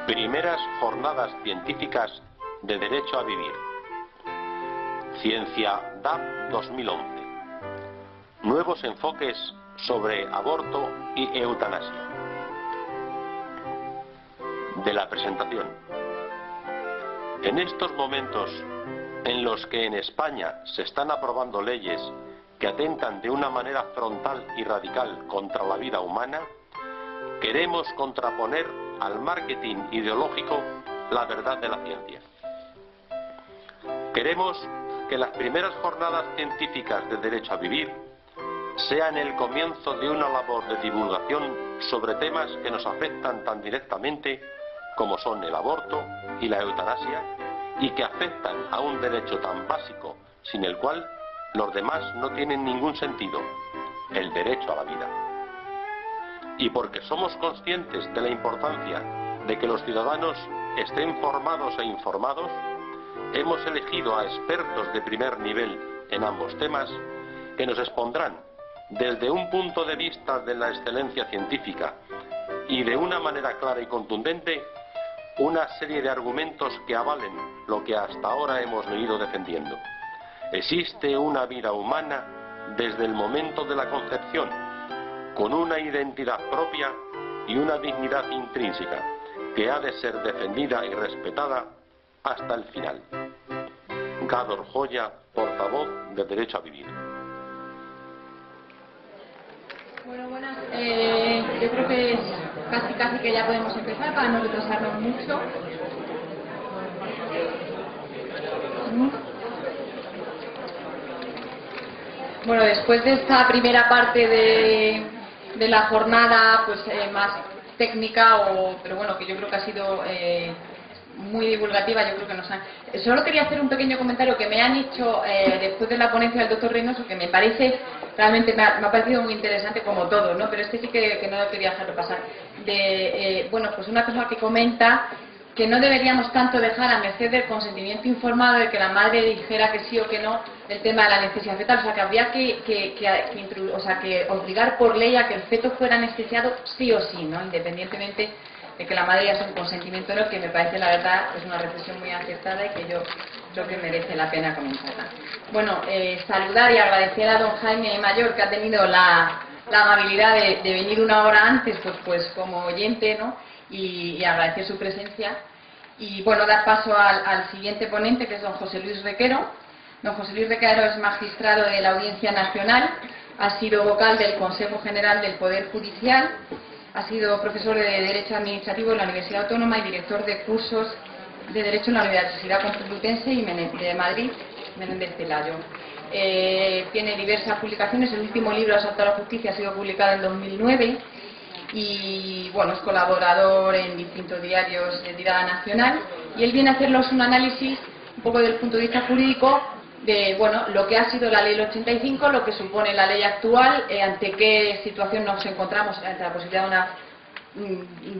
Primeras jornadas científicas de derecho a vivir. Ciencia DAP 2011. Nuevos enfoques sobre aborto y eutanasia. De la presentación. En estos momentos en los que en España se están aprobando leyes que atentan de una manera frontal y radical contra la vida humana, queremos contraponer al marketing ideológico la verdad de la ciencia. Queremos que las primeras jornadas científicas de derecho a vivir sean el comienzo de una labor de divulgación sobre temas que nos afectan tan directamente como son el aborto y la eutanasia, y que afectan a un derecho tan básico sin el cual los demás no tienen ningún sentido, el derecho a la vida. Y porque somos conscientes de la importancia de que los ciudadanos estén formados e informados, hemos elegido a expertos de primer nivel en ambos temas que nos expondrán desde un punto de vista de la excelencia científica y de una manera clara y contundente una serie de argumentos que avalen lo que hasta ahora hemos venido defendiendo. Existe una vida humana desde el momento de la concepción, con una identidad propia y una dignidad intrínseca que ha de ser defendida y respetada hasta el final. Gádor Joya, portavoz de Derecho a Vivir. Bueno, buenas. Yo creo que es casi que ya podemos empezar para no retrasarnos mucho. Bueno, después de esta primera parte de la jornada, pues más técnica, pero bueno, que yo creo que ha sido muy divulgativa, yo creo que nos han... Solo quería hacer un pequeño comentario que me han hecho después de la ponencia del doctor Reynoso, que me parece, realmente me ha parecido muy interesante como todo, ¿no? Pero este sí que no lo quería dejar pasar. Bueno, pues una cosa que comenta que no deberíamos tanto dejar a merced del consentimiento informado de que la madre dijera que sí o que no del tema de la anestesia fetal, o sea que habría que obligar por ley a que el feto fuera anestesiado sí o sí, ¿no? Independientemente de que la madre ya sea un consentimiento o no, que me parece la verdad es una reflexión muy acertada y que yo creo que merece la pena comentarla. Bueno, saludar y agradecer a don Jaime Mayor, que ha tenido la amabilidad de venir una hora antes, pues como oyente, ¿no? Y agradecer su presencia. Y bueno, dar paso al siguiente ponente, que es don José Luis Requero. Don José Luis Requero es magistrado de la Audiencia Nacional, ha sido vocal del Consejo General del Poder Judicial, ha sido profesor de Derecho Administrativo en la Universidad Autónoma y director de cursos de Derecho en la Universidad Complutense y de Madrid, Menéndez Pelayo. Tiene diversas publicaciones, el último libro, Asalto a la Justicia, ha sido publicado en 2009 y bueno, es colaborador en distintos diarios de tirada nacional, y él viene a hacernos un análisis un poco desde el punto de vista jurídico de bueno, lo que ha sido la ley del 85, lo que supone la ley actual, ante qué situación nos encontramos ante la posibilidad de una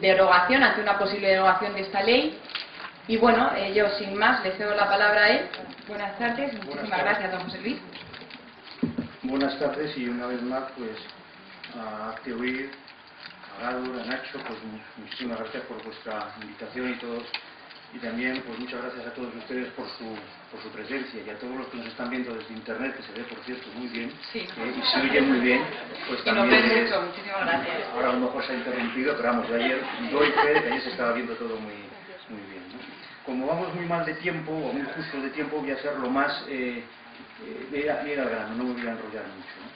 derogación, ante una posible derogación de esta ley. Y bueno, yo sin más le cedo la palabra a él. Buenas tardes, muchísimas gracias, don José Luis. Buenas tardes, y una vez más pues a Teoir, a Gádor, a Nacho, pues muchísimas gracias por vuestra invitación y todos. Y también, pues muchas gracias a todos ustedes por su presencia, y a todos los que nos están viendo desde internet, que se ve, por cierto, muy bien, sí, y se oye muy bien, pues y también... nos ven mucho, muchísimas gracias. Ahora a lo mejor se ha interrumpido, pero vamos, de ayer doy fe de que ayer se estaba viendo todo muy bien, ¿no? Como vamos muy mal de tiempo, o muy justo de tiempo, voy a ser lo más... ir al grano, no me voy a enrollar mucho, ¿no?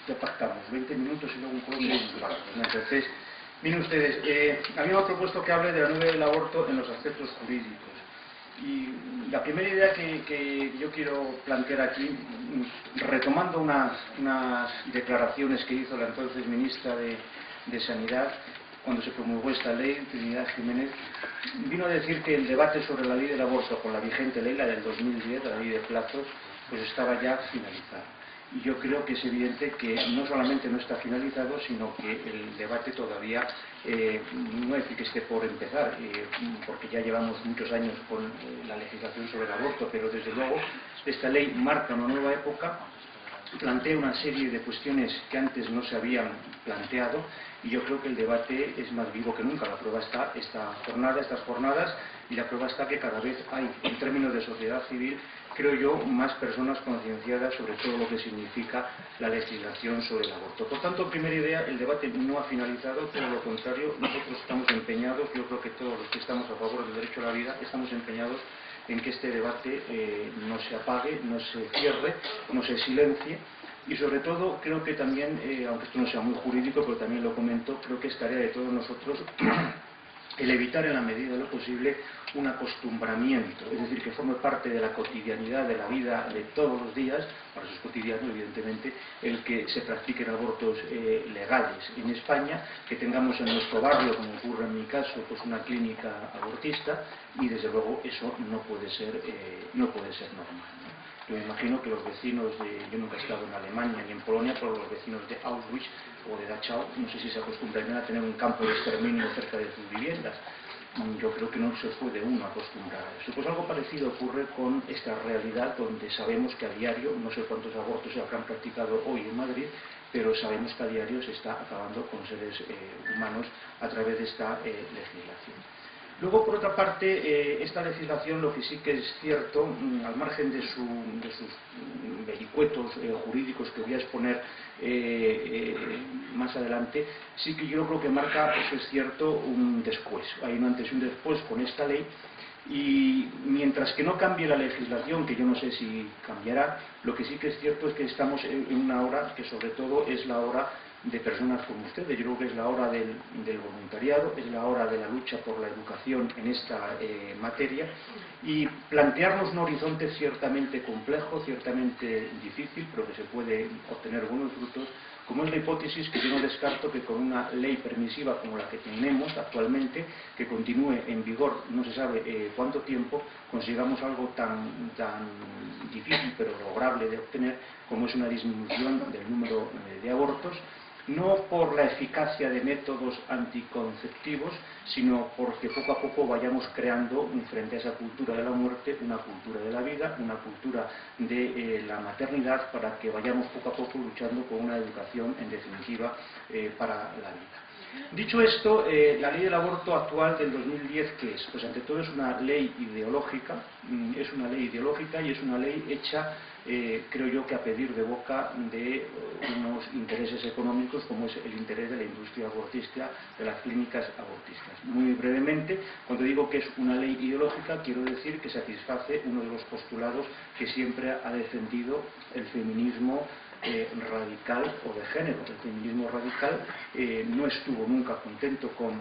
Ya pactamos, 20 minutos y luego un poco de palabras, ¿no? Entonces... Miren ustedes, a mí me ha propuesto que hable de la novela del aborto en los aspectos jurídicos. Y la primera idea que yo quiero plantear aquí, retomando unas declaraciones que hizo la entonces ministra de Sanidad, cuando se promulgó esta ley, Trinidad Jiménez, vino a decir que el debate sobre la ley del aborto con la vigente ley, la del 2010, la ley de plazos, pues estaba ya finalizada. Y yo creo que es evidente que no solamente no está finalizado, sino que el debate todavía, no es decir que esté por empezar, porque ya llevamos muchos años con la legislación sobre el aborto, pero desde luego esta ley marca una nueva época plantea una serie de cuestiones que antes no se habían planteado, y yo creo que el debate es más vivo que nunca. La prueba está estas jornadas, y la prueba está que cada vez hay, en términos de sociedad civil, creo yo, más personas concienciadas sobre todo lo que significa la legislación sobre el aborto. Por tanto, primera idea, el debate no ha finalizado, todo lo contrario, nosotros estamos empeñados, yo creo que todos los que estamos a favor del derecho a la vida estamos empeñados en que este debate no se apague, no se cierre, no se silencie. Y sobre todo creo que también, aunque esto no sea muy jurídico, pero también lo comento, creo que es tarea de todos nosotros el evitar en la medida de lo posible un acostumbramiento, es decir, que forme parte de la cotidianidad de la vida de todos los días, para eso es cotidiano evidentemente, el que se practiquen abortos legales en España, que tengamos en nuestro barrio, como ocurre en mi caso, pues una clínica abortista, y desde luego eso no puede ser normal, ¿no? Yo me imagino que los vecinos yo nunca he estado en Alemania ni en Polonia, pero los vecinos de Auschwitz o de Dachau, no sé si se acostumbrarían a tener un campo de exterminio cerca de sus viviendas. Yo creo que no se puede uno acostumbrar a eso. Pues algo parecido ocurre con esta realidad donde sabemos que a diario, no sé cuántos abortos se habrán practicado hoy en Madrid, pero sabemos que a diario se está acabando con seres humanos a través de esta legislación. Luego, por otra parte, esta legislación, lo que sí que es cierto, al margen de sus vericuetos jurídicos que voy a exponer más adelante, sí que yo creo que marca, eso es cierto, un después. Hay un antes y un después con esta ley, y mientras que no cambie la legislación, que yo no sé si cambiará, lo que sí que es cierto es que estamos en una hora que sobre todo es la hora de personas como ustedes. Yo creo que es la hora del voluntariado, es la hora de la lucha por la educación en esta materia, y plantearnos un horizonte ciertamente complejo, ciertamente difícil, pero que se puede obtener buenos frutos, como es la hipótesis que yo no descarto que con una ley permisiva como la que tenemos actualmente, que continúe en vigor no se sabe cuánto tiempo, consigamos algo tan difícil pero lograble de obtener, como es una disminución del número de abortos, no por la eficacia de métodos anticonceptivos, sino porque poco a poco vayamos creando, frente a esa cultura de la muerte, una cultura de la vida, una cultura de la maternidad, para que vayamos poco a poco luchando con una educación, en definitiva, para la vida. Dicho esto, la ley del aborto actual del 2010, ¿qué es? Pues ante todo es una ley ideológica, y es una ley hecha, creo yo, que a pedir de boca de unos intereses económicos, como es el interés de la industria abortista, de las clínicas abortistas. Muy brevemente, cuando digo que es una ley ideológica, quiero decir que satisface uno de los postulados que siempre ha defendido el feminismo radical o de género. El feminismo radical no estuvo nunca contento con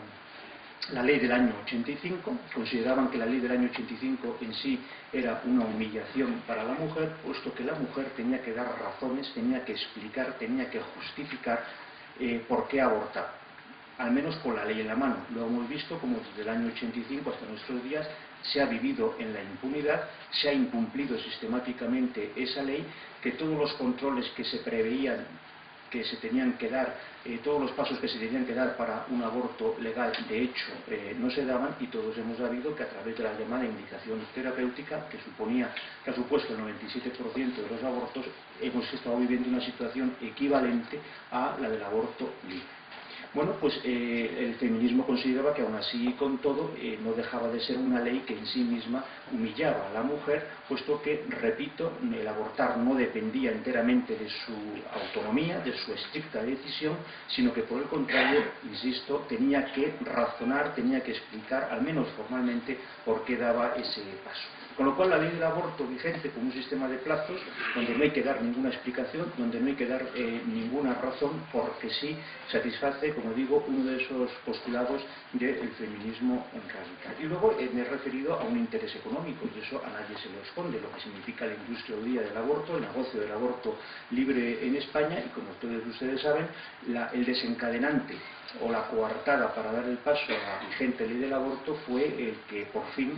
la ley del año 85, consideraban que la ley del año 85 en sí era una humillación para la mujer, puesto que la mujer tenía que dar razones, tenía que explicar, tenía que justificar por qué abortar, al menos con la ley en la mano. Lo hemos visto como desde el año 85 hasta nuestros días se ha vivido en la impunidad, se ha incumplido sistemáticamente esa ley, que todos los controles que se preveían que se tenían que dar, todos los pasos que se tenían que dar para un aborto legal, de hecho, no se daban, y todos hemos sabido que a través de la llamada indicación terapéutica, que ha supuesto el 97% de los abortos, hemos estado viviendo una situación equivalente a la del aborto libre. Bueno, pues el feminismo consideraba que aún así, con todo, no dejaba de ser una ley que en sí misma humillaba a la mujer, puesto que, repito, el abortar no dependía enteramente de su autonomía, de su estricta decisión, sino que por el contrario, insisto, tenía que razonar, tenía que explicar, al menos formalmente, por qué daba ese paso. Con lo cual, la ley del aborto vigente como un sistema de plazos, donde no hay que dar ninguna explicación, donde no hay que dar ninguna razón, porque sí satisface, como digo, uno de esos postulados del feminismo radical. Y luego me he referido a un interés económico, y eso a nadie se lo esconde, lo que significa la industria hoy día del aborto, el negocio del aborto libre en España, y como todos ustedes saben, el desencadenante o la coartada para dar el paso a la vigente ley del aborto fue el que por fin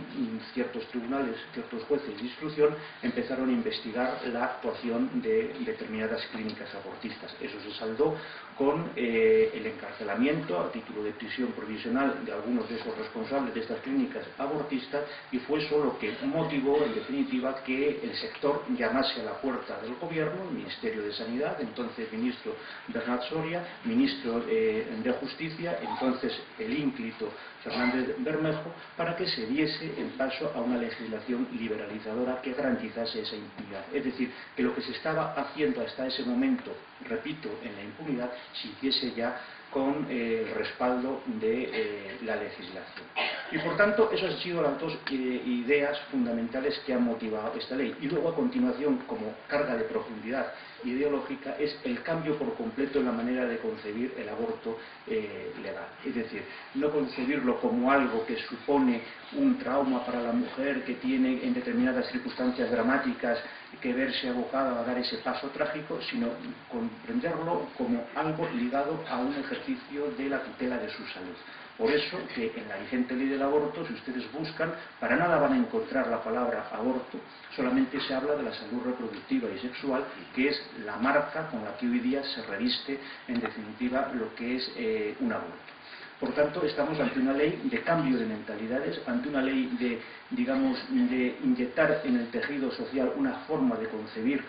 ciertos tribunales ciertos jueces de instrucción empezaron a investigar la actuación de determinadas clínicas abortistas. Eso se saldó con el encarcelamiento a título de prisión provisional de algunos de esos responsables de estas clínicas abortistas, y fue eso lo que motivó en definitiva que el sector llamase a la puerta del gobierno, el Ministerio de Sanidad, entonces ministro Bernat Soria, ministro de Justicia, entonces el ínclito Fernández Bermejo, para que se diese el paso a una legislación liberalizadora que garantizase esa impunidad. Es decir, que lo que se estaba haciendo hasta ese momento, repito, en la impunidad, se hiciese ya con el respaldo de la legislación. Y por tanto, esas han sido las dos ideas fundamentales que han motivado esta ley. Y luego, a continuación, como carga de profundidad ideológica, es el cambio por completo en la manera de concebir el aborto legal. Es decir, no concebirlo como algo que supone un trauma para la mujer, que tiene en determinadas circunstancias dramáticas que verse abocada a dar ese paso trágico, sino comprenderlo como algo ligado a un ejercicio de la tutela de su salud. Por eso que en la vigente ley del aborto, si ustedes buscan, para nada van a encontrar la palabra aborto, solamente se habla de la salud reproductiva y sexual, que es la marca con la que hoy día se reviste en definitiva lo que es un aborto. Por tanto, estamos ante una ley de cambio de mentalidades, ante una ley de, digamos, de inyectar en el tejido social una forma de concebir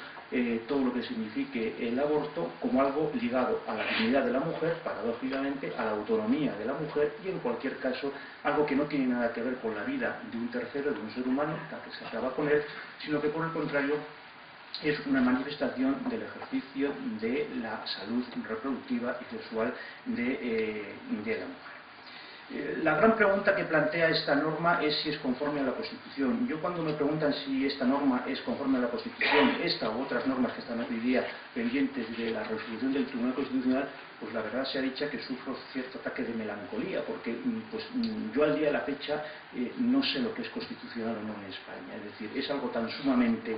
todo lo que signifique el aborto como algo ligado a la dignidad de la mujer, paradójicamente, a la autonomía de la mujer, y en cualquier caso, algo que no tiene nada que ver con la vida de un tercero, de un ser humano, la que se acaba con él, sino que por el contrario es una manifestación del ejercicio de la salud reproductiva y sexual de la mujer. La gran pregunta que plantea esta norma es si es conforme a la Constitución. Yo, cuando me preguntan si esta norma es conforme a la Constitución, esta u otras normas que están hoy día pendientes de la resolución del Tribunal Constitucional, pues la verdad sea dicha que sufro cierto ataque de melancolía, porque pues, yo al día de la fecha no sé lo que es constitucional o no en España. Es decir, es algo tan sumamente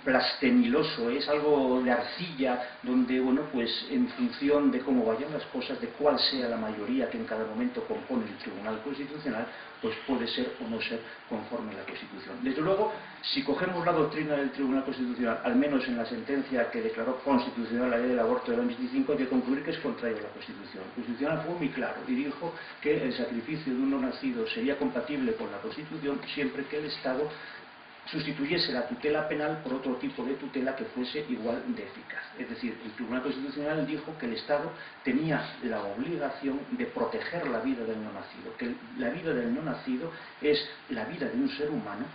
plastemiloso, es algo de arcilla, donde, bueno, pues en función de cómo vayan las cosas, de cuál sea la mayoría que en cada momento compone el Tribunal Constitucional, pues puede ser o no ser conforme a la Constitución. Desde luego, si cogemos la doctrina del Tribunal Constitucional, al menos en la sentencia que declaró constitucional la ley del aborto del 25, hay que concluir que es contrario a la Constitución. El Constitucional fue muy claro y dijo que el sacrificio de un no nacido sería compatible con la Constitución siempre que el Estado sustituyese la tutela penal por otro tipo de tutela que fuese igual de eficaz. Es decir, el Tribunal Constitucional dijo que el Estado tenía la obligación de proteger la vida del no nacido, que la vida del no nacido es la vida de un ser humano,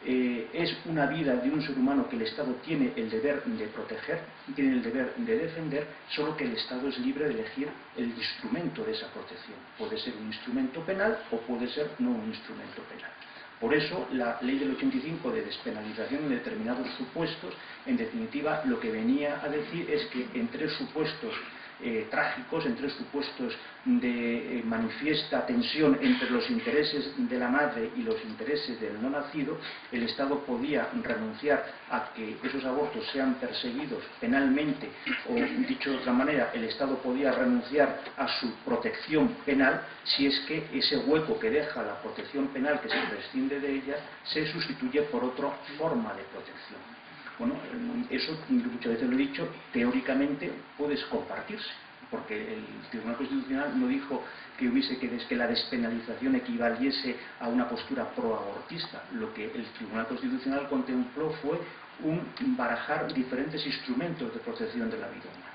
es una vida de un ser humano que el Estado tiene el deber de proteger, tiene el deber de defender, solo que el Estado es libre de elegir el instrumento de esa protección. Puede ser un instrumento penal o puede ser no un instrumento penal. Por eso, la ley del 85 de despenalización en determinados supuestos, en definitiva, lo que venía a decir es que en tres supuestos trágicos, en tres supuestos de manifiesta tensión entre los intereses de la madre y los intereses del no nacido, el Estado podía renunciar a que esos abortos sean perseguidos penalmente, o dicho de otra manera, el Estado podía renunciar a su protección penal si es que ese hueco que deja la protección penal, que se prescinde de ella, se sustituye por otra forma de protección. Bueno, eso muchas veces lo he dicho, teóricamente puedes compartirse, porque el Tribunal Constitucional no dijo que la despenalización equivaliese a una postura proabortista. Lo que el Tribunal Constitucional contempló fue un barajar diferentes instrumentos de protección de la vida humana.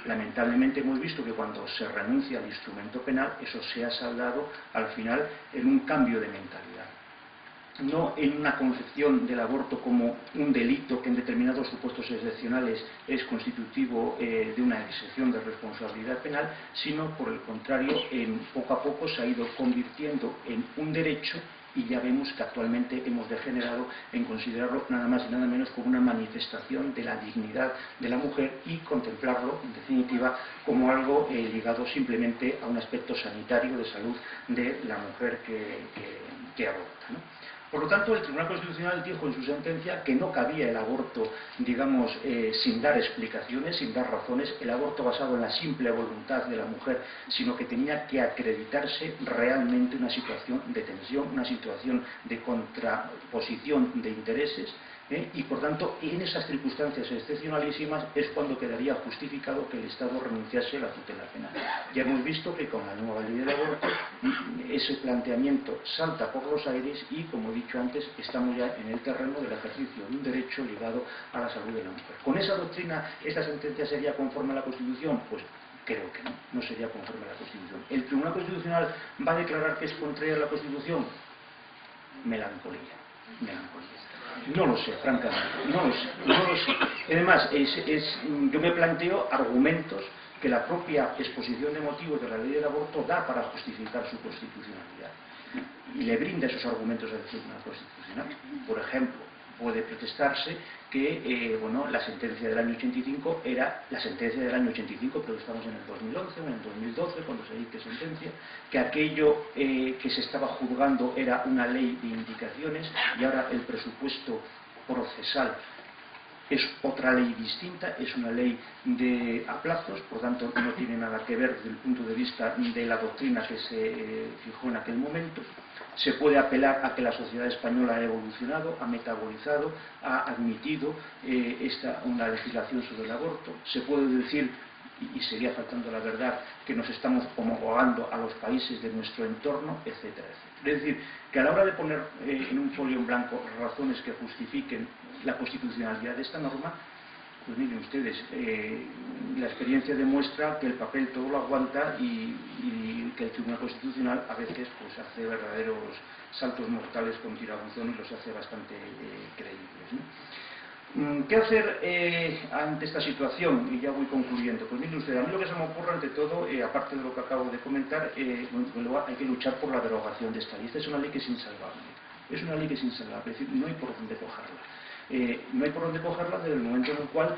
Lamentablemente hemos visto que cuando se renuncia al instrumento penal, eso se ha saldado al final en un cambio de mentalidad. No en una concepción del aborto como un delito que en determinados supuestos excepcionales es constitutivo de una excepción de responsabilidad penal, sino por el contrario, poco a poco se ha ido convirtiendo en un derecho, y ya vemos que actualmente hemos degenerado en considerarlo nada más y nada menos como una manifestación de la dignidad de la mujer y contemplarlo, en definitiva, como algo ligado simplemente a un aspecto sanitario de salud de la mujer que aborta, ¿no? Por lo tanto, el Tribunal Constitucional dijo en su sentencia que no cabía el aborto, digamos, sin dar explicaciones, sin dar razones, el aborto basado en la simple voluntad de la mujer, sino que tenía que acreditarse realmente una situación de tensión, una situación de contraposición de intereses, y por tanto en esas circunstancias excepcionalísimas es cuando quedaría justificado que el Estado renunciase a la tutela penal. Ya hemos visto que con la nueva ley del aborto ese planteamiento salta por los aires y, como he dicho antes, estamos ya en el terreno del ejercicio de un derecho ligado a la salud de la mujer. ¿Con esa doctrina esta sentencia sería conforme a la Constitución? Pues creo que no, no sería conforme a la Constitución. ¿El Tribunal Constitucional va a declarar que es contraria a la Constitución? Melancolía, melancolía. No lo sé, francamente, no lo sé. Además, yo me planteo argumentos que la propia exposición de motivos de la ley del aborto da para justificar su constitucionalidad. Y le brinda esos argumentos al Tribunal Constitucional. Por ejemplo, puede protestarse que la sentencia del año 85 era la sentencia del año 85, pero estamos en el 2011 o en el 2012 cuando se dice sentencia, que aquello que se estaba juzgando era una ley de indicaciones y ahora el presupuesto procesal es otra ley distinta, es una ley de plazos, por tanto no tiene nada que ver desde el punto de vista de la doctrina que se fijó en aquel momento. Se puede apelar a que la sociedad española ha evolucionado, ha metabolizado, ha admitido una legislación sobre el aborto. Se puede decir, y seguía faltando la verdad, que nos estamos homologando a los países de nuestro entorno, etcétera, etcétera. Es decir, que a la hora de poner en un folio en blanco razones que justifiquen la constitucionalidad de esta norma, pues miren ustedes, la experiencia demuestra que el papel todo lo aguanta y que el Tribunal Constitucional a veces pues hace verdaderos saltos mortales con tirabuzón y los hace bastante creíbles, ¿no? ¿Qué hacer ante esta situación? Y ya voy concluyendo. Pues mire usted, a mí lo que se me ocurre ante todo, aparte de lo que acabo de comentar, hay que luchar por la derogación de esta ley. Esta es una ley que es insalvable. Es una ley que es insalvable, es decir, no hay por dónde cogerla. No hay por dónde cogerla desde el momento en el cual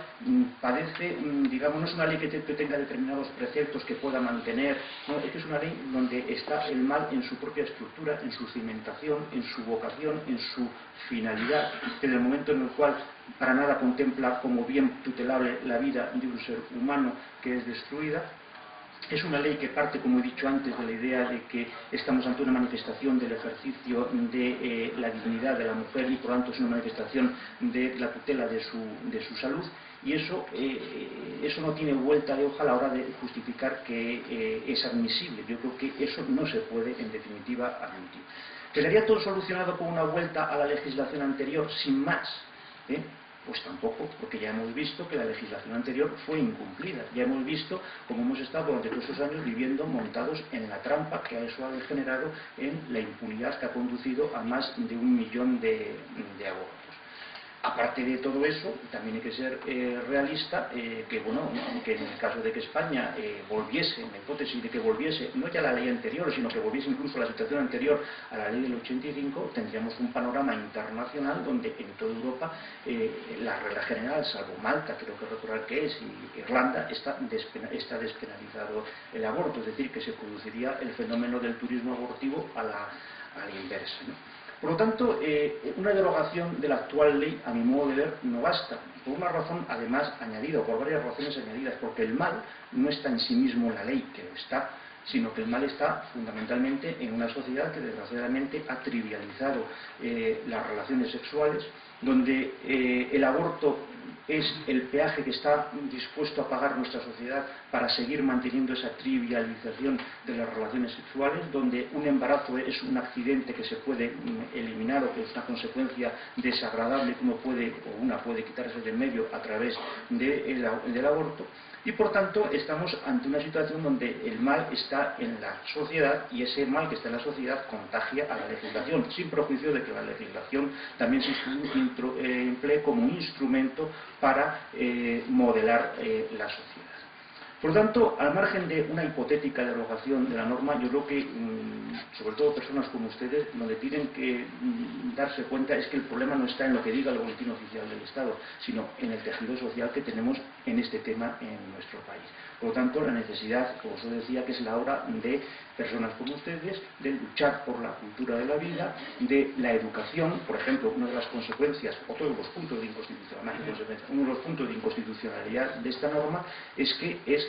parece, digamos, no es una ley que tenga determinados preceptos que pueda mantener, no, es que es una ley donde está el mal en su propia estructura, en su cimentación, en su vocación, en su finalidad, desde el momento en el cual para nada contempla como bien tutelable la vida de un ser humano que es destruida. Es una ley que parte, como he dicho antes, de la idea de que estamos ante una manifestación del ejercicio de la dignidad de la mujer y por lo tanto es una manifestación de la tutela de su salud, y eso no tiene vuelta de hoja a la hora de justificar que es admisible. Yo creo que eso no se puede en definitiva admitir. ¿Quedaría todo solucionado con una vuelta a la legislación anterior sin más? Pues tampoco, porque ya hemos visto que la legislación anterior fue incumplida. Ya hemos visto cómo hemos estado durante todos esos años viviendo montados en la trampa que eso ha degenerado en la impunidad que ha conducido a más de 1 millón de abortos. Aparte de todo eso, también hay que ser realista, que en el caso de que España volviese, en la hipótesis de que volviese, no ya la ley anterior, sino que volviese incluso a la situación anterior a la ley del 85, tendríamos un panorama internacional donde en toda Europa la regla general, salvo Malta, creo que recordar que es, y Irlanda, está despenalizado el aborto, es decir, que se produciría el fenómeno del turismo abortivo a la inversa, ¿no? Por lo tanto, una derogación de la actual ley, a mi modo de ver, no basta. Por una razón, además, añadida, o por varias razones añadidas, porque el mal no está en sí mismo en la ley, que lo está, sino que el mal está fundamentalmente en una sociedad que desgraciadamente ha trivializado las relaciones sexuales, donde el aborto es el peaje que está dispuesto a pagar nuestra sociedad para seguir manteniendo esa trivialización de las relaciones sexuales, donde un embarazo es un accidente que se puede eliminar o que es una consecuencia desagradable que una puede quitarse del medio a través del aborto. Y por tanto estamos ante una situación donde el mal está en la sociedad y ese mal que está en la sociedad contagia a la legislación, sin perjuicio de que la legislación también se emplee como un instrumento para modelar la sociedad. Por lo tanto, al margen de una hipotética derogación de la norma, yo creo que, sobre todo personas como ustedes, donde tienen que darse cuenta es que el problema no está en lo que diga el Boletín Oficial del Estado, sino en el tejido social que tenemos en este tema en nuestro país. Por lo tanto, la necesidad, como yo decía, que es la hora de personas como ustedes, de luchar por la cultura de la vida, de la educación. Por ejemplo, una de las consecuencias, o todos los puntos de inconstitucionalidad, uno de los puntos de inconstitucionalidad de esta norma es que es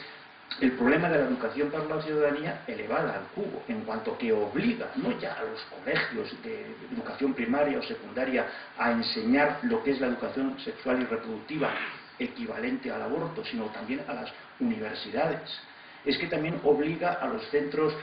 el problema de la educación para la ciudadanía elevada al cubo, en cuanto que obliga, no ya a los colegios de educación primaria o secundaria a enseñar lo que es la educación sexual y reproductiva equivalente al aborto, sino también a las universidades. Es que también obliga a los centros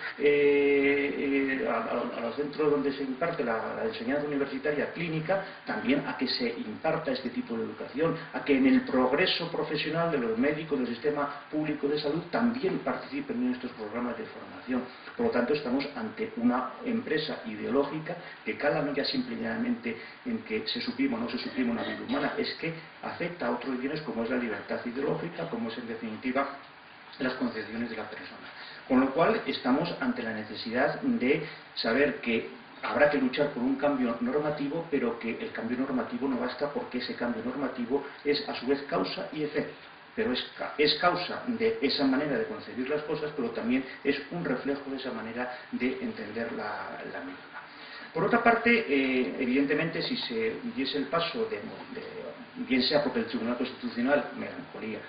donde se imparte la enseñanza universitaria clínica también a que se imparta este tipo de educación, a que en el progreso profesional de los médicos del sistema público de salud también participen en estos programas de formación. Por lo tanto, estamos ante una empresa ideológica que cala no ya simplemente en que se suprima o no se suprima una vida humana, es que afecta a otros bienes como es la libertad ideológica, como es en definitiva las concepciones de la persona. Con lo cual estamos ante la necesidad de saber que habrá que luchar por un cambio normativo, pero que el cambio normativo no basta porque ese cambio normativo es a su vez causa y efecto. Pero es causa de esa manera de concebir las cosas, pero también es un reflejo de esa manera de entender la misma. Por otra parte, evidentemente, si se diese el paso bien sea porque el Tribunal Constitucional, melancolía,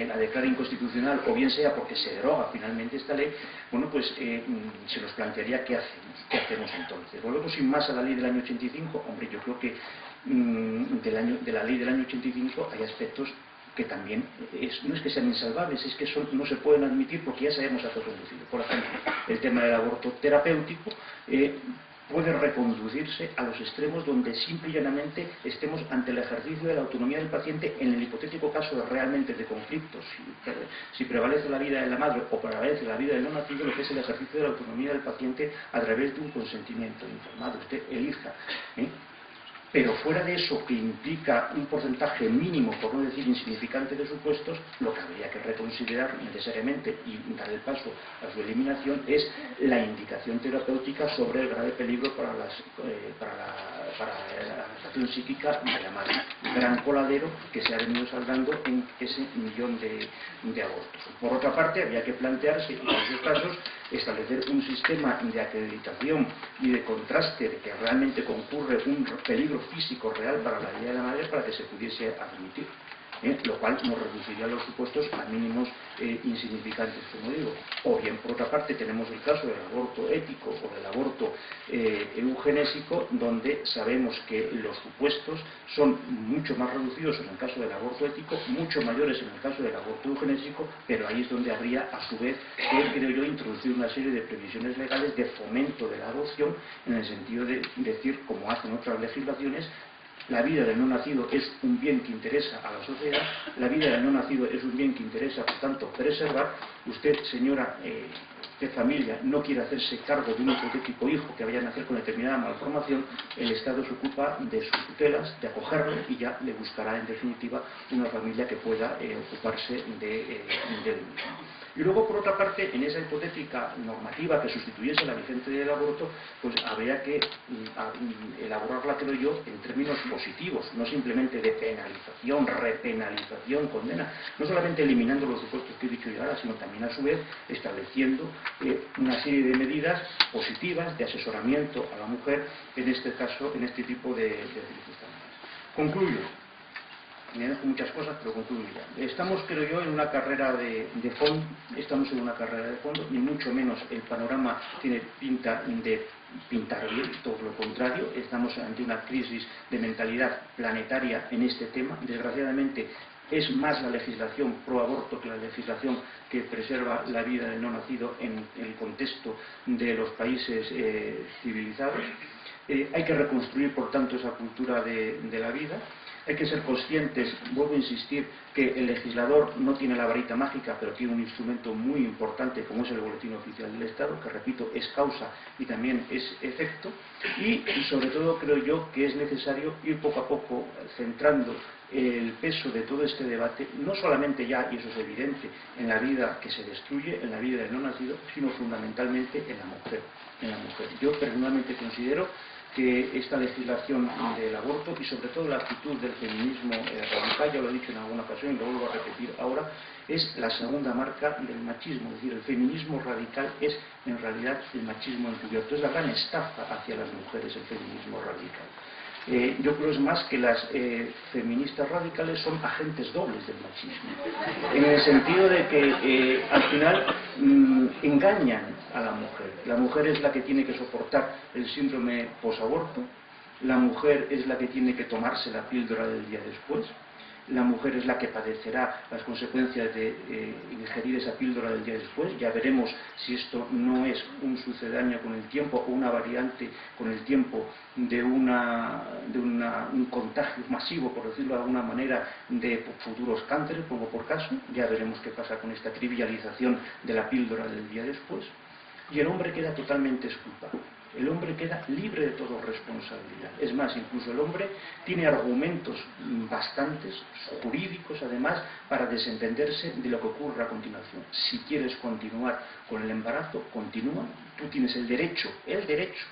la declara inconstitucional, o bien sea porque se deroga finalmente esta ley, bueno, pues se nos plantearía qué hacemos. ¿Qué hacemos entonces? ¿Volvemos sin más a la ley del año 85? Hombre, yo creo que de la ley del año 85 hay aspectos que también no es que sean insalvables, es que no se pueden admitir porque ya sabemos a qué conducido. Por ejemplo, el tema del aborto terapéutico puede reconducirse a los extremos donde simple y llanamente estemos ante el ejercicio de la autonomía del paciente en el hipotético caso de realmente de conflictos. Si prevalece la vida de la madre o prevalece la vida del no nacido, lo que es el ejercicio de la autonomía del paciente a través de un consentimiento informado. Usted elija. Pero fuera de eso, que implica un porcentaje mínimo, por no decir insignificante, de supuestos, lo que habría que reconsiderar necesariamente y dar el paso a su eliminación es la indicación terapéutica sobre el grave peligro para la afectación psíquica de la madre. Gran coladero que se ha venido saldando en ese millón de abortos. Por otra parte, habría que plantearse, en esos casos, establecer un sistema de acreditación y de contraste de que realmente concurre un peligro físico real para la vida de la madre para que se pudiese admitir, lo cual nos reduciría los supuestos a mínimos insignificantes, como digo. O bien, por otra parte, tenemos el caso del aborto ético o del aborto eugenésico, donde sabemos que los supuestos son mucho más reducidos en el caso del aborto ético, mucho mayores en el caso del aborto eugenésico, pero ahí es donde habría, a su vez, que, creo yo, introducir una serie de previsiones legales de fomento de la adopción, en el sentido de decir, como hacen otras legislaciones, la vida del no nacido es un bien que interesa a la sociedad, la vida del no nacido es un bien que interesa, por tanto, preservar. Usted, señora de familia, no quiere hacerse cargo de un hipotético hijo que vaya a nacer con determinada malformación, el Estado se ocupa de sus tutelas, de acogerlo, y ya le buscará, en definitiva, una familia que pueda ocuparse del mismo. Y luego, por otra parte, en esa hipotética normativa que sustituyese la vigente del aborto, pues habría que elaborarla, creo yo, en términos positivos, no simplemente de penalización, repenalización, condena, no solamente eliminando los supuestos que he dicho yo ahora, sino también, a su vez, estableciendo una serie de medidas positivas de asesoramiento a la mujer, en este caso, en este tipo de circunstancias. Concluyo. Me dejo muchas cosas, pero concluyo ya. Estamos, creo yo, en una carrera de fondo, ni mucho menos el panorama tiene pinta de pintar bien, todo lo contrario. Estamos ante una crisis de mentalidad planetaria en este tema. Desgraciadamente, es más la legislación pro aborto que la legislación que preserva la vida del no nacido en el contexto de los países civilizados. Hay que reconstruir, por tanto, esa cultura de la vida. Hay que ser conscientes, vuelvo a insistir, que el legislador no tiene la varita mágica, pero tiene un instrumento muy importante como es el Boletín Oficial del Estado, que, repito, es causa y también es efecto. Y sobre todo, creo yo que es necesario ir poco a poco centrando el peso de todo este debate, no solamente ya, y eso es evidente, en la vida que se destruye, en la vida del no nacido, sino fundamentalmente en la mujer. Yo personalmente considero que esta legislación del aborto y sobre todo la actitud del feminismo radical, ya lo he dicho en alguna ocasión y lo vuelvo a repetir ahora, es la segunda marca del machismo. Es decir, el feminismo radical es en realidad el machismo encubierto. Es la gran estafa hacia las mujeres el feminismo radical. Yo creo es más que las feministas radicales son agentes dobles del machismo, en el sentido de que al final engañan a la mujer. La mujer es la que tiene que soportar el síndrome posaborto, la mujer es la que tiene que tomarse la píldora del día después, la mujer es la que padecerá las consecuencias de ingerir esa píldora del día después. Ya veremos si esto no es un sucedáneo con el tiempo o una variante con el tiempo de un contagio masivo, por decirlo de alguna manera, de futuros cánceres, como por caso. Ya veremos qué pasa con esta trivialización de la píldora del día después. Y el hombre queda totalmente exculpado. El hombre queda libre de toda responsabilidad. Es más, incluso el hombre tiene argumentos bastantes, jurídicos además, para desentenderse de lo que ocurre a continuación. Si quieres continuar con el embarazo, continúa. Tú tienes el derecho,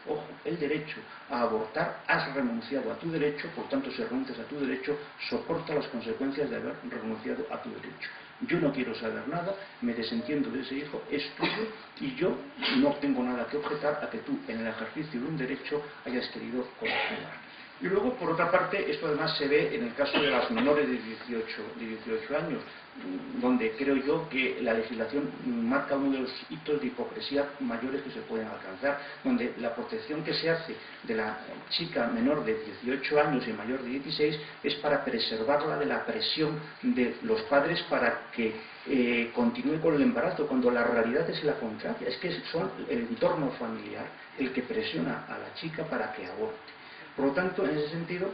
ojo, el derecho a abortar, has renunciado a tu derecho, por tanto, si renuncias a tu derecho, soporta las consecuencias de haber renunciado a tu derecho. Yo no quiero saber nada, me desentiendo de ese hijo, es tuyo y yo no tengo nada que objetar a que tú, en el ejercicio de un derecho, hayas querido continuar. Y luego, por otra parte, esto además se ve en el caso de las menores de 18 años, donde creo yo que la legislación marca uno de los hitos de hipocresía mayores que se pueden alcanzar, donde la protección que se hace de la chica menor de 18 años y mayor de 16 es para preservarla de la presión de los padres para que continúe con el embarazo, cuando la realidad es la contraria. Es que son el entorno familiar el que presiona a la chica para que aborte. Por lo tanto, en ese sentido,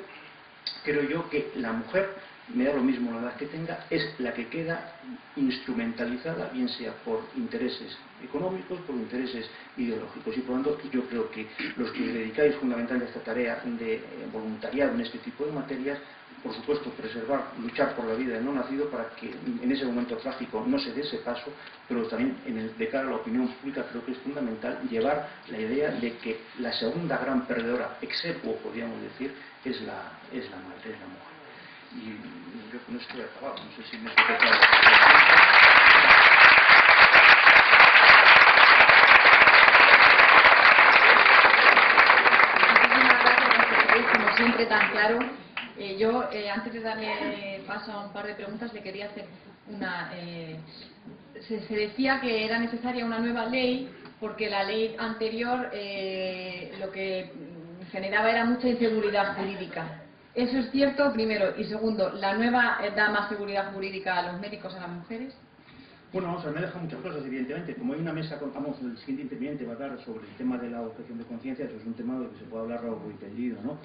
creo yo que la mujer, me da lo mismo la edad que tenga, es la que queda instrumentalizada, bien sea por intereses económicos, por intereses ideológicos. Y por lo tanto, yo creo que los que os dedicáis fundamentalmente a esta tarea de voluntariado en este tipo de materias, por supuesto, preservar, luchar por la vida del no nacido para que en ese momento trágico no se dé ese paso, pero también de cara a la opinión pública creo que es fundamental llevar la idea de que la segunda gran perdedora, exequo podríamos decir, es la madre, es la mujer. Y yo con esto he acabado, no sé si me he explicado. Como siempre tan claro. Yo, antes de darle paso a un par de preguntas, le quería hacer una... se decía que era necesaria una nueva ley porque la ley anterior lo que generaba era mucha inseguridad jurídica. ¿Eso es cierto, primero? Y segundo, ¿la nueva da más seguridad jurídica a los médicos, a las mujeres? Bueno, vamos a ver, me deja muchas cosas, evidentemente. Como hay una mesa, contamos, el siguiente interviniente va a hablar sobre el tema de la objeción de conciencia, eso es un tema del que se puede hablar largo y tendido, ¿no?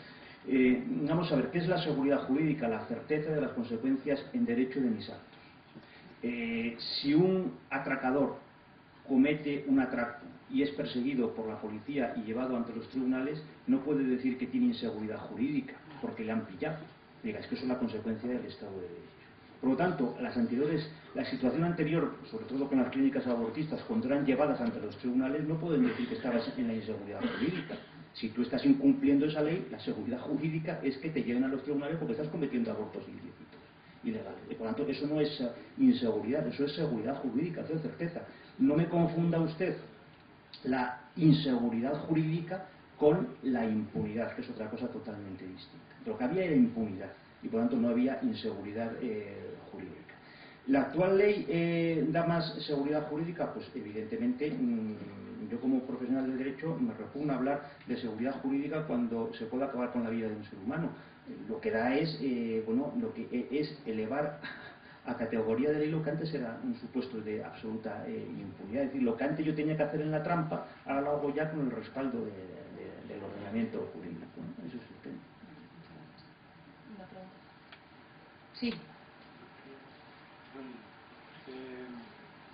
Vamos a ver, ¿qué es la seguridad jurídica? La certeza de las consecuencias en derecho de mis actos. Si un atracador comete un atraco y es perseguido por la policía y llevado ante los tribunales, no puede decir que tiene inseguridad jurídica, porque le han pillado. Diga, es que eso es una consecuencia del Estado de Derecho. Por lo tanto, la situación anterior, sobre todo con las clínicas abortistas, cuando eran llevadas ante los tribunales, no pueden decir que estabas en la inseguridad jurídica. Si tú estás incumpliendo esa ley, la seguridad jurídica es que te lleven a los tribunales porque estás cometiendo abortos ilícitos, ilegales. Y por lo tanto, eso no es inseguridad, eso es seguridad jurídica, eso es certeza. No me confunda usted la inseguridad jurídica con la impunidad, que es otra cosa totalmente distinta. Lo que había era impunidad y por lo tanto no había inseguridad jurídica. ¿La actual ley da más seguridad jurídica? Pues evidentemente yo como profesional del derecho me repugna hablar de seguridad jurídica cuando se puede acabar con la vida de un ser humano. Lo que da es, lo que es elevar a categoría de ley lo que antes era un supuesto de absoluta impunidad. Es decir, lo que antes yo tenía que hacer en la trampa, ahora lo hago ya con el respaldo del ordenamiento jurídico, ¿no? Eso es el tema. Sí.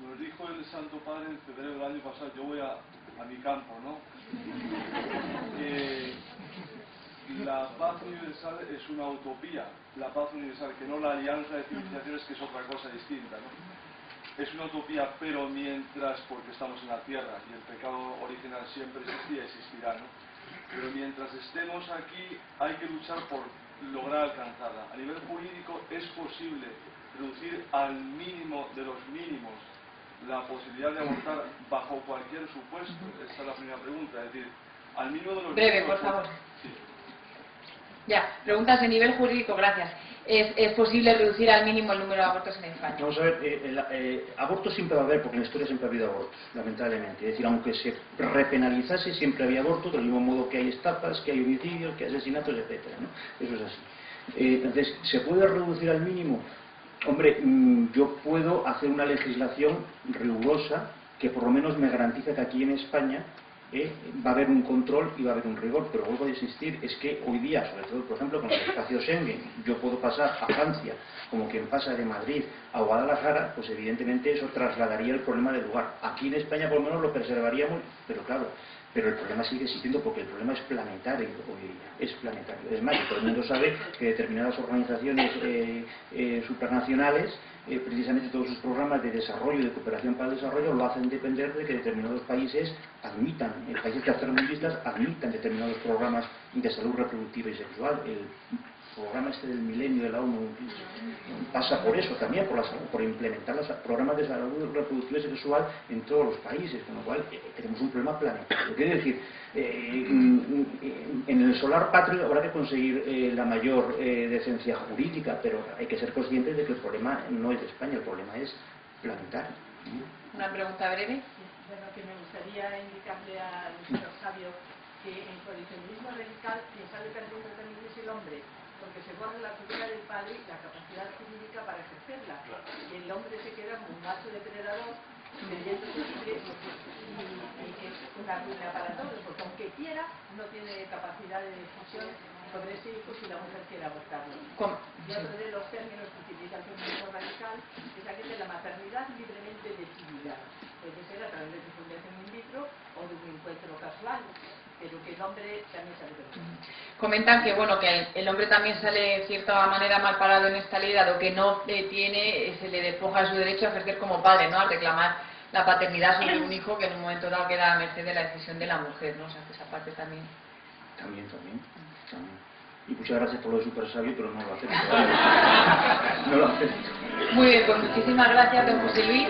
Nos dijo el Santo Padre en febrero del año pasado, yo voy a mi campo, ¿no? la paz universal es una utopía, la paz universal, que no la alianza de civilizaciones, que es otra cosa distinta, ¿no? Es una utopía, pero mientras, porque estamos en la tierra y el pecado original siempre existía y existirá, ¿no? Pero mientras estemos aquí hay que luchar por lograr alcanzarla. A nivel jurídico es posible reducir al mínimo de los mínimos la posibilidad de abortar bajo cualquier supuesto. Esa es la primera pregunta, es decir, al mínimo de los Breve, mínimos. por favor. Sí. Ya, preguntas de nivel jurídico, gracias. ¿Es posible reducir al mínimo el número de abortos en España? Vamos a ver, abortos siempre va a haber, porque en la historia siempre ha habido abortos, lamentablemente. Es decir, aunque se repenalizase, siempre había abortos, del mismo modo que hay estafas, que hay homicidios, que hay asesinatos, etcétera, ¿no? Eso es así. Entonces, ¿se puede reducir al mínimo? Hombre, yo puedo hacer una legislación rigurosa que por lo menos me garantiza que aquí en España va a haber un control y va a haber un rigor, pero vuelvo a insistir, es que hoy día, sobre todo por ejemplo con el espacio Schengen, yo puedo pasar a Francia como quien pasa de Madrid a Guadalajara, pues evidentemente eso trasladaría el problema del lugar. Aquí en España por lo menos lo preservaríamos, pero claro, pero el problema sigue existiendo porque el problema es planetario hoy día, es planetario. Es más, todo el mundo sabe que determinadas organizaciones supranacionales, precisamente todos sus programas de desarrollo y de cooperación para el desarrollo lo hacen depender de que determinados países admitan, países tercermundistas admitan determinados programas de salud reproductiva y sexual. El programa este del milenio de la ONU pasa por eso también, por implementar los programas de salud reproductiva y sexual en todos los países, con lo cual tenemos un problema planetario. Quiero decir, en el solar patrio habrá que conseguir la mayor decencia jurídica, pero hay que ser conscientes de que el problema no es de España, el problema es planetario. Una pregunta breve. Bueno, que me gustaría indicarle al señor Sabio que en coalicionismo radical quien sale perdiendo también es el hombre, porque se borra la figura del padre y la capacidad jurídica para ejercerla. Y el hombre se queda como un macho depredador, creyéndose libre, y es una ruina para todos, porque aunque quiera, no tiene capacidad de decisión sobre ese hijo si la mujer quiere abortarlo. Y otro de los términos que utiliza el feminismo radical es aquel de la maternidad libremente decidida. Puede ser a través de fecundación in vitro o de un encuentro casual, pero que el hombre también sale perdiendo. Comentan que bueno, que el hombre también sale de cierta manera mal parado en esta ley, dado que no se le despoja de su derecho a ejercer como padre, ¿no? Al reclamar la paternidad sobre un hijo que en un momento dado queda a merced de la decisión de la mujer, ¿no? O sea, que esa parte también. También. Y muchas gracias por lo de super sabio, pero no lo acepto. No lo acepto. Muy bien, pues muchísimas gracias, don José Luis.